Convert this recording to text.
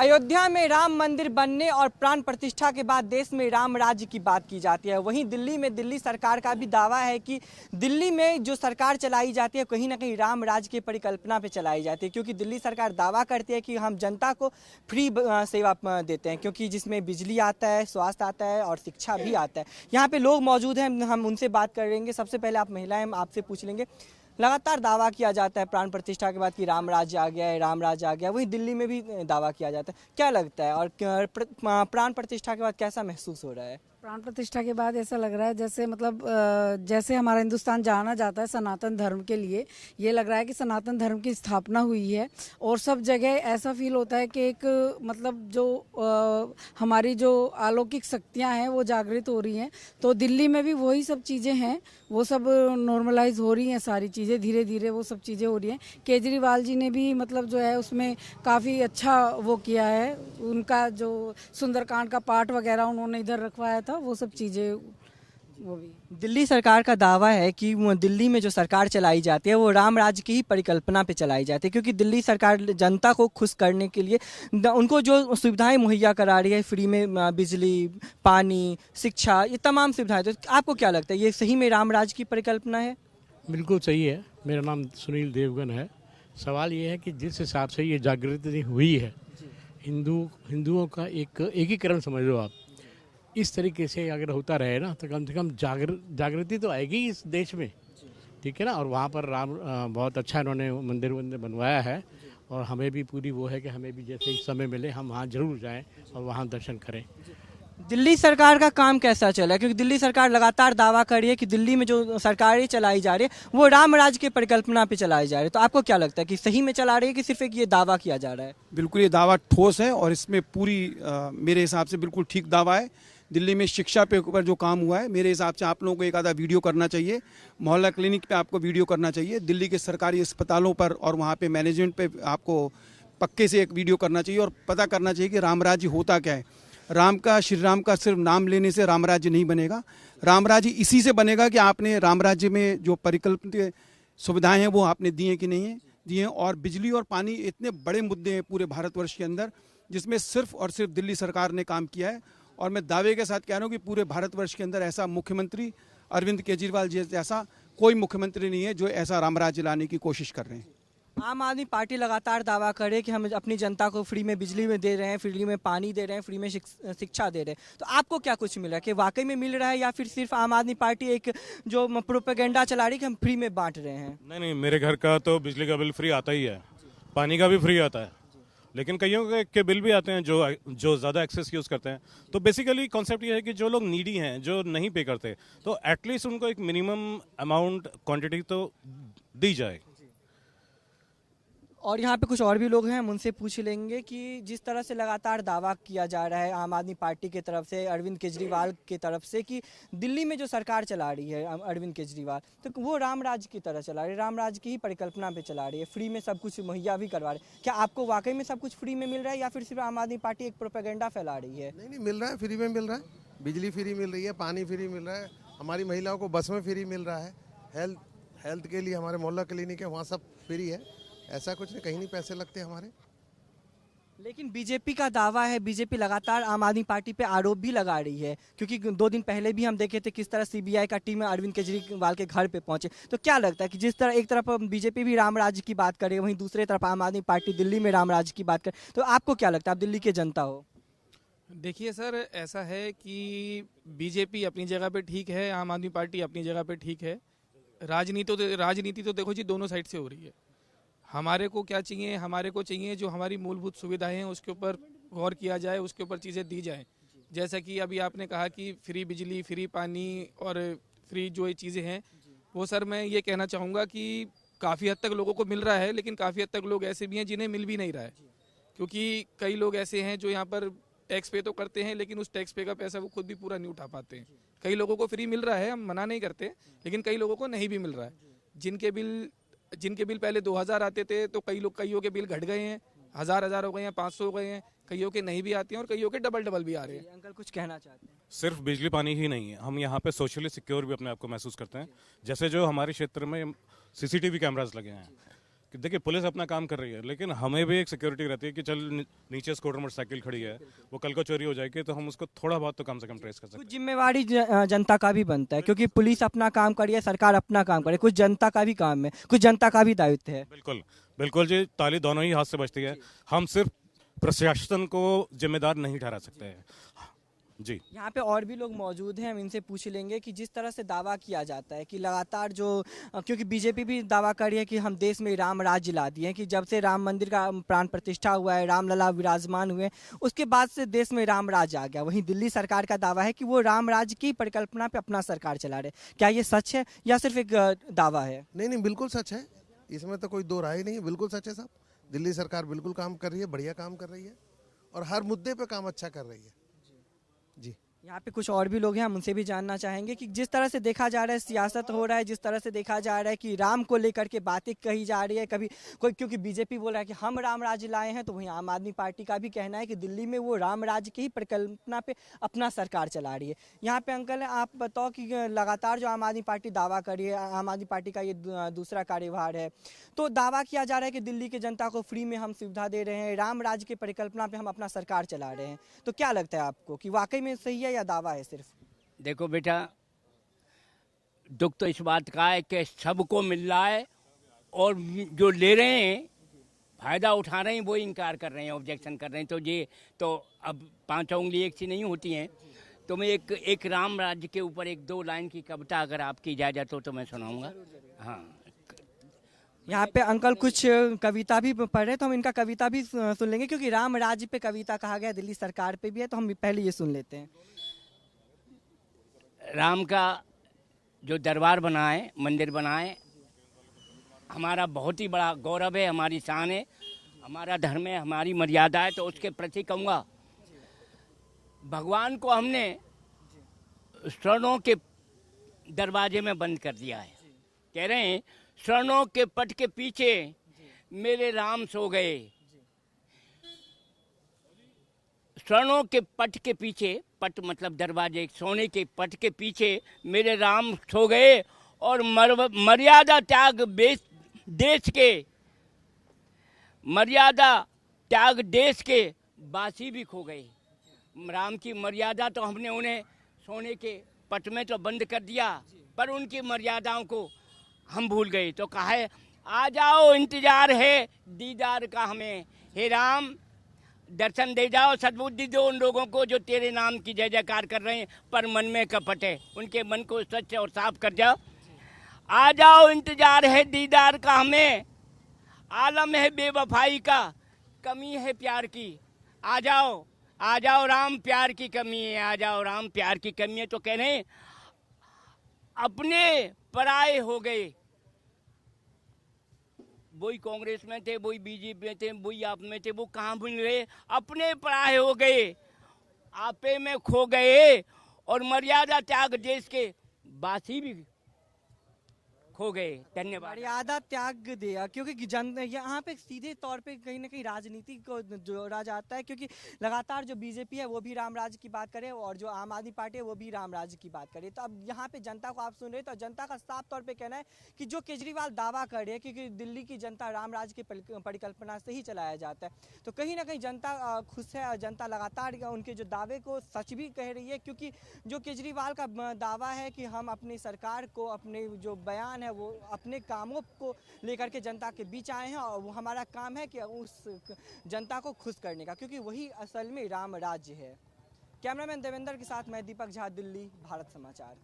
अयोध्या में राम मंदिर बनने और प्राण प्रतिष्ठा के बाद देश में राम राज्य की बात की जाती है। वहीं दिल्ली में दिल्ली सरकार का भी दावा है कि दिल्ली में जो सरकार चलाई जाती है कहीं ना कहीं राम राज्य की परिकल्पना पे चलाई जाती है, क्योंकि दिल्ली सरकार दावा करती है कि हम जनता को फ्री सेवा देते हैं, क्योंकि जिसमें बिजली आता है, स्वास्थ्य आता है और शिक्षा भी आता है। यहाँ पे लोग मौजूद हैं, हम उनसे बात करेंगे। सबसे पहले आप महिलाएं, हम आपसे पूछ लेंगे। लगातार दावा किया जाता है प्राण प्रतिष्ठा के बाद कि राम राज्य आ गया है, राम राज्य आ गया। वही दिल्ली में भी दावा किया जाता है। क्या लगता है, और प्राण प्रतिष्ठा के बाद कैसा महसूस हो रहा है? प्राण प्रतिष्ठा के बाद ऐसा लग रहा है जैसे जैसे हमारा हिंदुस्तान जाना जाता है सनातन धर्म के लिए, ये लग रहा है कि सनातन धर्म की स्थापना हुई है। और सब जगह ऐसा फील होता है कि एक जो हमारी जो अलौकिक शक्तियां हैं वो जागृत हो रही हैं। तो दिल्ली में भी वही सब चीज़ें हैं, वो सब नॉर्मलाइज हो रही हैं, सारी चीज़ें धीरे धीरे वो सब चीज़ें हो रही हैं। केजरीवाल जी ने भी जो है उसमें काफ़ी अच्छा वो किया है। उनका जो सुंदरकांड का पाठ वगैरह उन्होंने इधर रखवाया था, वो सब चीजें वो भी। दिल्ली सरकार का दावा है कि दिल्ली में जो सरकार चलाई जाती है वो राम राज्य की ही परिकल्पना पे चलाई जाती है, क्योंकि दिल्ली सरकार जनता को खुश करने के लिए उनको जो सुविधाएं मुहैया करा रही है, फ्री में बिजली, पानी, शिक्षा, ये तमाम सुविधाएं। तो आपको क्या लगता है, ये सही में राम राज्य की परिकल्पना है? बिल्कुल सही है। मेरा नाम सुनील देवगन है। सवाल ये है कि जिस हिसाब से ये जागृति हुई है, हिंदुओं का एक एकीकरण समझ लो आप, इस तरीके से अगर होता रहे ना तो कम से कम जागृति तो आएगी इस देश में, ठीक है ना। और वहाँ पर राम बहुत अच्छा इन्होंने मंदिर बनवाया है, और हमें भी पूरी वो है कि हमें भी जैसे ही समय मिले हम वहाँ जरूर जाएं और वहाँ दर्शन करें। दिल्ली सरकार का काम कैसा चला है, क्योंकि दिल्ली सरकार लगातार दावा कर रही है कि दिल्ली में जो सरकारें चलाई जा रही है वो राम राज्य की परिकल्पना पे चलाई जा रही है। तो आपको क्या लगता है कि सही में चला रही है कि सिर्फ एक ये दावा किया जा रहा है? बिल्कुल, ये दावा ठोस है और इसमें पूरी मेरे हिसाब से बिल्कुल ठीक दावा है। दिल्ली में शिक्षा पे ऊपर जो काम हुआ है, मेरे हिसाब से आप लोगों को एक आधा वीडियो करना चाहिए, मोहल्ला क्लिनिक पे आपको वीडियो करना चाहिए, दिल्ली के सरकारी अस्पतालों पर और वहाँ पे मैनेजमेंट पे आपको पक्के से एक वीडियो करना चाहिए और पता करना चाहिए कि राम राज्य होता क्या है। श्री राम का सिर्फ नाम लेने से राम राज्य नहीं बनेगा। राम राज्य इसी से बनेगा कि आपने राम राज्य में जो परिकल्पित सुविधाएं हैं वो आपने दी हैं कि नहीं है, दी हैं। और बिजली और पानी इतने बड़े मुद्दे हैं पूरे भारतवर्ष के अंदर, जिसमें सिर्फ और सिर्फ दिल्ली सरकार ने काम किया है। और मैं दावे के साथ कह रहा हूँ कि पूरे भारतवर्ष के अंदर ऐसा मुख्यमंत्री अरविंद केजरीवाल जी जैसा कोई मुख्यमंत्री नहीं है जो ऐसा राम राज्य लाने की कोशिश कर रहे हैं। आम आदमी पार्टी लगातार दावा करे कि हम अपनी जनता को फ्री में बिजली में दे रहे हैं, फ्री में पानी दे रहे हैं, फ्री में शिक्षा दे रहे हैं। तो आपको क्या कुछ मिला कि वाकई में मिल रहा है, या फिर सिर्फ आम आदमी पार्टी एक जो प्रोपेगेंडा चला रही है कि हम फ्री में बांट रहे हैं? नहीं, मेरे घर का तो बिजली का बिल फ्री आता ही है, पानी का भी फ्री आता है, लेकिन कईयों के बिल भी आते हैं जो ज़्यादा एक्सेस यूज़ करते हैं। तो बेसिकली कॉन्सेप्ट ये है कि जो लोग नीडी हैं, जो नहीं पे करते, तो एटलीस्ट उनको एक मिनिमम अमाउंट क्वांटिटी तो दी जाए। और यहाँ पे कुछ और भी लोग हैं, हम उनसे पूछ लेंगे कि जिस तरह से लगातार दावा किया जा रहा है आम आदमी पार्टी की तरफ से, अरविंद केजरीवाल की तरफ से, कि दिल्ली में जो सरकार चला रही है अरविंद केजरीवाल, तो वो राम राज्य की तरह चला रही है, राम राज्य की ही परिकल्पना पे चला रही है, फ्री में सब कुछ मुहैया भी करवा रही है। क्या आपको वाकई में सब कुछ फ्री में मिल रहा है, या फिर सिर्फ आम आदमी पार्टी एक प्रोपेगेंडा फैला रही है? नहीं, मिल रहा है, फ्री में मिल रहा है। बिजली फ्री मिल रही है, पानी फ्री मिल रहा है, हमारी महिलाओं को बस में फ्री मिल रहा है, हेल्थ के लिए हमारे मोहल्ला क्लिनिक है, वहाँ सब फ्री है। ऐसा कुछ नहीं, कहीं नहीं पैसे लगते हमारे। लेकिन बीजेपी का दावा है, बीजेपी लगातार आम आदमी पार्टी पे आरोप भी लगा रही है, क्योंकि 2 दिन पहले भी हम देखे थे किस तरह सीबीआई का टीम अरविंद केजरीवाल के घर पे पहुंचे। तो क्या लगता है कि जिस तरह एक तरफ बीजेपी भी राम राज्य की बात करे, वहीं दूसरी तरफ आम आदमी पार्टी दिल्ली में राम राज्य की बात करे, तो आपको क्या लगता है, आप दिल्ली के जनता हो? देखिए सर, ऐसा है कि बीजेपी अपनी जगह पे ठीक है, आम आदमी पार्टी अपनी जगह पे ठीक है। राजनीति तो देखो जी दोनों साइड से हो रही है। हमारे को क्या चाहिए, हमारे को चाहिए जो हमारी मूलभूत सुविधाएं हैं उसके ऊपर गौर किया जाए, उसके ऊपर चीज़ें दी जाएं। जैसा कि अभी आपने कहा कि फ्री बिजली, फ्री पानी और फ्री जो ये चीज़ें हैं, वो सर मैं ये कहना चाहूँगा कि काफ़ी हद तक लोगों को मिल रहा है, लेकिन काफ़ी हद तक लोग ऐसे भी हैं जिन्हें मिल भी नहीं रहा है। क्योंकि कई लोग ऐसे हैं जो यहाँ पर टैक्स पे तो करते हैं, लेकिन उस टैक्स पे का पैसा वो खुद भी पूरा नहीं उठा पाते हैं। कई लोगों को फ्री मिल रहा है, हम मना नहीं करते, लेकिन कई लोगों को नहीं भी मिल रहा है। जिनके बिल पहले 2000 आते थे, तो कईयों के बिल घट गए हैं, 1000 हो गए हैं, 500 हो गए हैं, कईयों के नहीं भी आते हैं और कईयों के डबल भी आ रहे हैं। अंकल कुछ कहना चाहते हैं? सिर्फ बिजली पानी ही नहीं है, हम यहाँ पे सोशली सिक्योर भी अपने आप को महसूस करते हैं। जैसे जो हमारे क्षेत्र में सीसीटीवी कैमरास लगे हैं, कि देखिए पुलिस अपना काम कर रही है, लेकिन हमें भी एक सिक्योरिटी रहती है कि चल नीचे स्कूटर मोटरसाइकिल खड़ी है, वो कल को चोरी हो जाएगी तो हम उसको थोड़ा बहुत तो कम से कम ट्रेस कर सकते कुछ हैं। जिम्मेवारी जनता का भी बनता है, क्योंकि पुलिस अपना काम कर रही है, सरकार अपना काम करे, कुछ जनता का भी काम है, कुछ जनता का भी दायित्व है। बिल्कुल बिल्कुल जी, ताली दोनों ही हाथ से बजती है। हम सिर्फ प्रशासन को जिम्मेदार नहीं ठहरा सकते हैं जी। यहाँ पे और भी लोग मौजूद हैं, हम इनसे पूछ लेंगे कि जिस तरह से दावा किया जाता है कि लगातार जो क्योंकि बीजेपी भी दावा कर रही है कि हम देश में राम राज्य ला दिए हैं, कि जब से राम मंदिर का प्राण प्रतिष्ठा हुआ है, रामलला विराजमान हुए, उसके बाद से देश में राम राज्य आ गया। वहीं दिल्ली सरकार का दावा है कि वो राम राज्य की परिकल्पना पे अपना सरकार चला रहे। क्या ये सच है या सिर्फ एक दावा है? नहीं नहीं, बिल्कुल सच है, इसमें तो कोई दो राय नहीं है, बिल्कुल सच है साहब। दिल्ली सरकार बिल्कुल काम कर रही है, बढ़िया काम कर रही है और हर मुद्दे पे काम अच्छा कर रही है जी। यहाँ पे कुछ और भी लोग हैं, हम उनसे भी जानना चाहेंगे कि जिस तरह से देखा जा रहा है सियासत हो रहा है, जिस तरह से देखा जा रहा है कि राम को लेकर के बातें कही जा रही है, कभी कोई क्योंकि बीजेपी बोल रहा है कि हम राम राज्य लाए हैं, तो वहीं आम आदमी पार्टी का भी कहना है कि दिल्ली में वो राम राज्य की ही परिकल्पना पे अपना सरकार चला रही है। यहाँ पे अंकल आप बताओ कि लगातार जो आम आदमी पार्टी दावा कर रही है, आम आदमी पार्टी का ये दूसरा कार्यभार है, तो दावा किया जा रहा है कि दिल्ली की जनता को फ्री में हम सुविधा दे रहे हैं, राम राज्य की परिकल्पना पे हम अपना सरकार चला रहे हैं, तो क्या लगता है आपको कि वाकई में सही है या दावा है सिर्फ? देखो बेटा, दुख तो इस बात का है कि सबको मिल रहा है और जो ले रहे हैं फायदा उठा रहे हैं वो इनकार कर रहे हैं, ऑब्जेक्शन कर रहे हैं। तो ये तो अब पांचों उंगली एक सी नहीं होती हैं। तो मैं एक राम राज्य के ऊपर एक दो लाइन की कविता अगर आपकी इजाज़त हो तो मैं सुनाऊंगा। हाँ, यहाँ पे अंकल कुछ कविता भी पढ़ रहे, तो हम इनका कविता भी सुन लेंगे, क्योंकि राम राज्य पे कविता कहा गया, दिल्ली सरकार पे भी है, तो हम पहले ये सुन लेते हैं। राम का जो दरबार बना है, मंदिर बना है, हमारा बहुत ही बड़ा गौरव है, हमारी शान है, हमारा धर्म है, हमारी मर्यादा है। तो उसके प्रति कहूँगा, भगवान को हमने स्वर्णों के दरवाजे में बंद कर दिया है। कह रहे हैं स्वर्णों के पट के पीछे मेरे राम सो गए, स्वर्णों के पट के पीछे, पट मतलब दरवाजे, सोने के पट के पीछे मेरे राम सो गए और मर्यादा त्याग देश के, मर्यादा त्याग देश के बासी भी खो गए। राम की मर्यादा तो हमने उन्हें सोने के पट में तो बंद कर दिया, पर उनकी मर्यादाओं को हम भूल गए। तो कहा है आ जाओ इंतजार है दीदार का हमें, हे राम दर्शन दे जाओ, सद्बुद्धि दो उन लोगों को जो तेरे नाम की जय जयकार कर रहे हैं पर मन में कपट है, उनके मन को स्वच्छ और साफ कर जाओ। आ जाओ इंतजार है दीदार का हमें, आलम है बेवफाई का, कमी है प्यार की, आ जाओ आ जाओ राम प्यार की कमी है, आ जाओ राम प्यार की कमी है। तो कह रहे हैं अपने पराये हो गए, वही कांग्रेस में थे, वही बीजेपी में थे, वही आप में थे, वो कहाँ मिल रहे, अपने पराये हो गए, आपे में खो गए और मर्यादा त्याग देश के बासी भी खो गए। धन्यवाद। मर्यादा त्याग दिया, क्योंकि यहाँ पे सीधे तौर पे कहीं ना कहीं राजनीति को जोड़ा जाता है, क्योंकि लगातार जो बीजेपी है वो भी राम राज्य की बात करे और जो आम आदमी पार्टी है वो भी राम राज्य की बात करे। तो अब यहाँ पे जनता को आप सुन रहे, तो जनता का साफ तौर पे कहना है कि जो केजरीवाल दावा कर रहे हैं क्योंकि दिल्ली की जनता राम राज्य की परिकल्पना से ही चलाया जाता है, तो कहीं ना कहीं जनता खुश है और जनता लगातार उनके जो दावे को सच भी कह रही है, क्योंकि जो केजरीवाल का दावा है कि हम अपनी सरकार को, अपने जो बयान है वो अपने कामों को लेकर के जनता के बीच आए हैं और वो हमारा काम है कि उस जनता को खुश करने का, क्योंकि वही असल में राम राज्य है। कैमरामैन देवेंद्र के साथ मैं दीपक झा, दिल्ली, भारत समाचार।